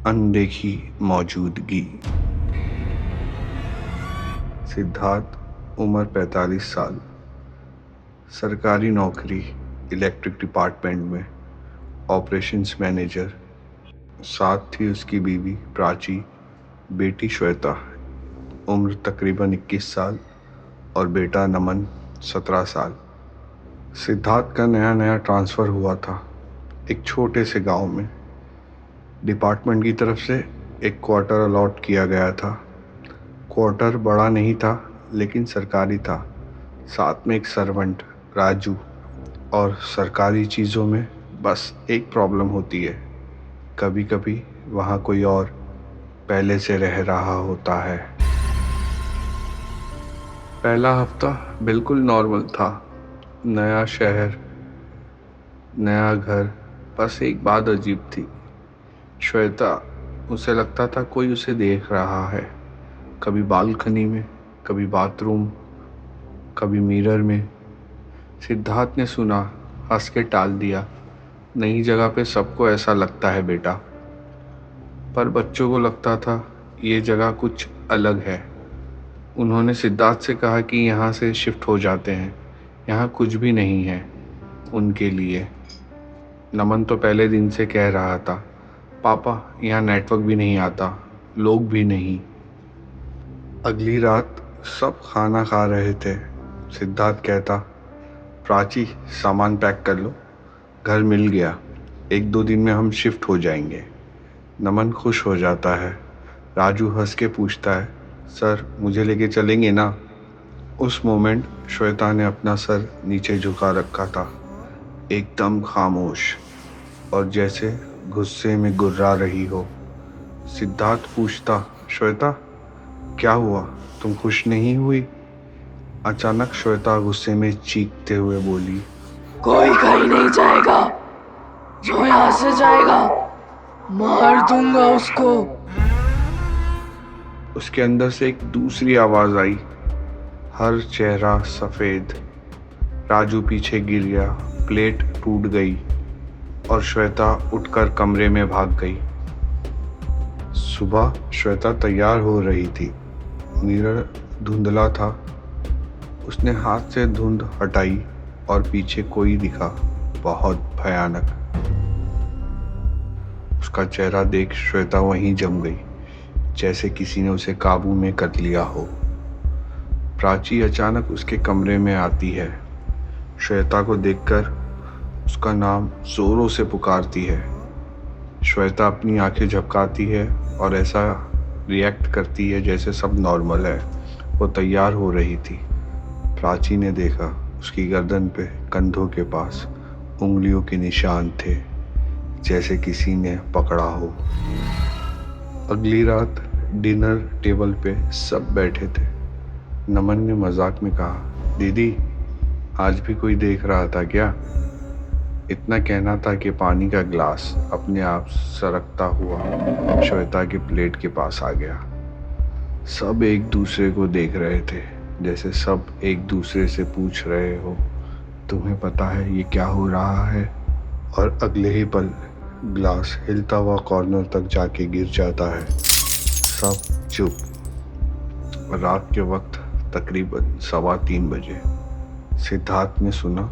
अनदेखी मौजूदगी। सिद्धार्थ, उम्र 45 साल, सरकारी नौकरी, इलेक्ट्रिक डिपार्टमेंट में ऑपरेशंस मैनेजर। साथ थी उसकी बीवी प्राची, बेटी श्वेता, उम्र तकरीबन 21 साल, और बेटा नमन, 17 साल। सिद्धार्थ का नया नया ट्रांसफ़र हुआ था एक छोटे से गांव में। डिपार्टमेंट की तरफ से एक क्वार्टर अलॉट किया गया था। क्वार्टर बड़ा नहीं था लेकिन सरकारी था। साथ में एक सर्वेंट राजू। और सरकारी चीज़ों में बस एक प्रॉब्लम होती है, कभी कभी वहाँ कोई और पहले से रह रहा होता है। पहला हफ्ता बिल्कुल नॉर्मल था। नया शहर, नया घर, बस एक बात अजीब थी। श्वेता, उसे लगता था कोई उसे देख रहा है। कभी बालकनी में, कभी बाथरूम, कभी मिरर में। सिद्धार्थ ने सुना, हंस के टाल दिया। नई जगह पे सबको ऐसा लगता है बेटा। पर बच्चों को लगता था ये जगह कुछ अलग है। उन्होंने सिद्धार्थ से कहा कि यहाँ से शिफ्ट हो जाते हैं, यहाँ कुछ भी नहीं है उनके लिए। नमन तो पहले दिन से कह रहा था, पापा यहाँ नेटवर्क भी नहीं आता, लोग भी नहीं। अगली रात सब खाना खा रहे थे। सिद्धार्थ कहता, प्राची सामान पैक कर लो, घर मिल गया, 1-2 दिन में हम शिफ्ट हो जाएंगे। नमन खुश हो जाता है। राजू हंस के पूछता है, सर मुझे लेके चलेंगे ना? उस मोमेंट श्वेता ने अपना सर नीचे झुका रखा था, एकदम खामोश, और जैसे गुस्से में गुर्रा रही हो। सिद्धार्थ पूछता, श्वेता क्या हुआ, तुम खुश नहीं हुई? अचानक श्वेता गुस्से में चीखते हुए बोली, कोई कहीं नहीं जाएगा, जो यहाँ से जाएगा मार दूंगा उसको। उसके अंदर से एक दूसरी आवाज आई, हर चेहरा सफेद। राजू पीछे गिर गया, प्लेट टूट गई और श्वेता उठकर कमरे में भाग गई। सुबह श्वेता तैयार हो रही थी। मिरर धुंधला था। उसने हाथ से धुंध हटाई और पीछे कोई दिखा, बहुत भयानक। उसका चेहरा देख श्वेता वहीं जम गई, जैसे किसी ने उसे काबू में कर लिया हो। प्राची अचानक उसके कमरे में आती है। श्वेता को देखकर उसका नाम जोरों से पुकारती है। श्वेता अपनी आंखें झपकाती है और ऐसा रिएक्ट करती है जैसे सब नॉर्मल है। वो तैयार हो रही थी। प्राची ने देखा, उसकी गर्दन पे, कंधों के पास उंगलियों के निशान थे, जैसे किसी ने पकड़ा हो। अगली रात डिनर टेबल पे सब बैठे थे। नमन ने मजाक में कहा, दीदी आज भी कोई देख रहा था क्या? इतना कहना था कि पानी का ग्लास अपने आप सरकता हुआ श्वेता के प्लेट के पास आ गया। सब एक दूसरे को देख रहे थे, जैसे सब एक दूसरे से पूछ रहे हो, तुम्हें पता है ये क्या हो रहा है? और अगले ही पल ग्लास हिलता हुआ कॉर्नर तक जाके गिर जाता है। सब चुप। रात के वक्त तकरीबन 3:15 बजे सिद्धार्थ ने सुना,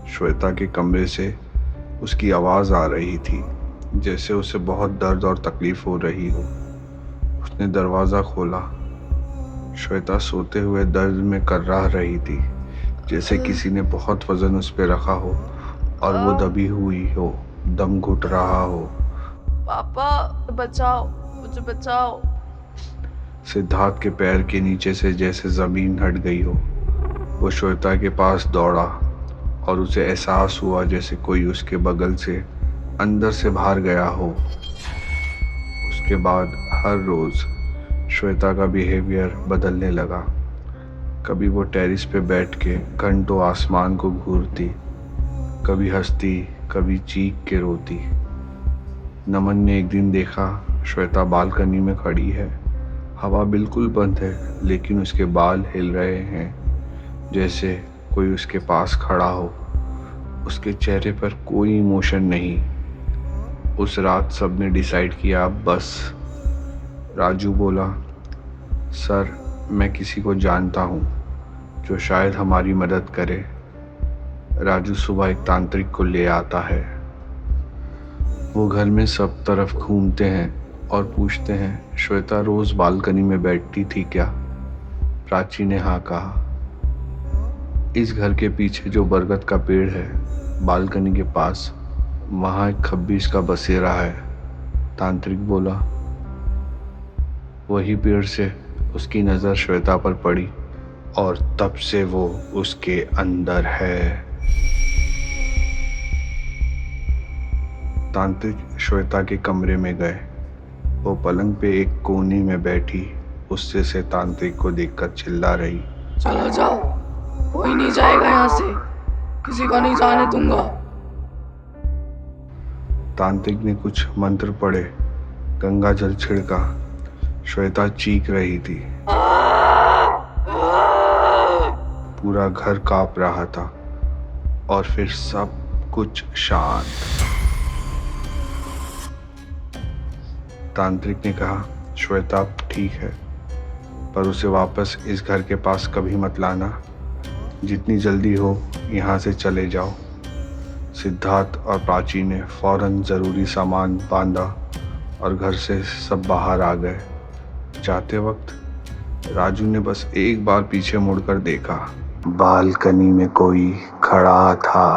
श्वेता के कमरे से उसकी आवाज़ आ रही थी, जैसे उसे बहुत दर्द और तकलीफ हो रही हो। उसने दरवाज़ा खोला। श्वेता सोते हुए दर्द में कर्राह रही थी, जैसे किसी ने बहुत वजन उस पर रखा हो और वो दबी हुई हो, दम घुट रहा हो। पापा बचाओ, मुझे बचाओ। सिद्धार्थ के पैर के नीचे से जैसे ज़मीन हट गई हो। वो श्वेता के पास दौड़ा और उसे एहसास हुआ जैसे कोई उसके बगल से अंदर से बाहर गया हो। उसके बाद हर रोज़ श्वेता का बिहेवियर बदलने लगा। कभी वो टेरिस पे बैठ के घंटों आसमान को घूरती, कभी हंसती, कभी चीख के रोती। नमन ने एक दिन देखा, श्वेता बालकनी में खड़ी है। हवा बिल्कुल बंद है, लेकिन उसके बाल हिल रहे हैं, जैसे कोई उसके पास खड़ा हो। उसके चेहरे पर कोई इमोशन नहीं। उस रात सबने डिसाइड किया बस। राजू बोला, सर मैं किसी को जानता हूँ जो शायद हमारी मदद करे। राजू सुबह एक तांत्रिक को ले आता है। वो घर में सब तरफ घूमते हैं और पूछते हैं, श्वेता रोज बालकनी में बैठती थी क्या? प्राची ने हाँ कहा। इस घर के पीछे जो बरगद का पेड़ है, बालकनी के पास, वहाँ एक खब्बीस का बसेरा है। तांत्रिक बोला। वही पेड़ से उसकी नज़र श्वेता पर पड़ी और तब से वो उसके अंदर है। तांत्रिक श्वेता के कमरे में गए। वो पलंग पे एक कोने में बैठी गुस्से से तांत्रिक को देखकर चिल्ला रही, चलो जाओ, कोई नहीं जाएगा यहाँ से, किसी को नहीं जाने दूंगा। तांत्रिक ने कुछ मंत्र पढ़े, गंगा जल छिड़का। श्वेता चीख रही थी। पूरा घर कांप रहा था और फिर सब कुछ शांत। तांत्रिक ने कहा, श्वेता अब ठीक है, पर उसे वापस इस घर के पास कभी मत लाना। जितनी जल्दी हो यहाँ से चले जाओ। सिद्धार्थ और प्राची ने फौरन ज़रूरी सामान बांधा और घर से सब बाहर आ गए। जाते वक्त राजू ने बस एक बार पीछे मुड़कर देखा। बालकनी में कोई खड़ा था।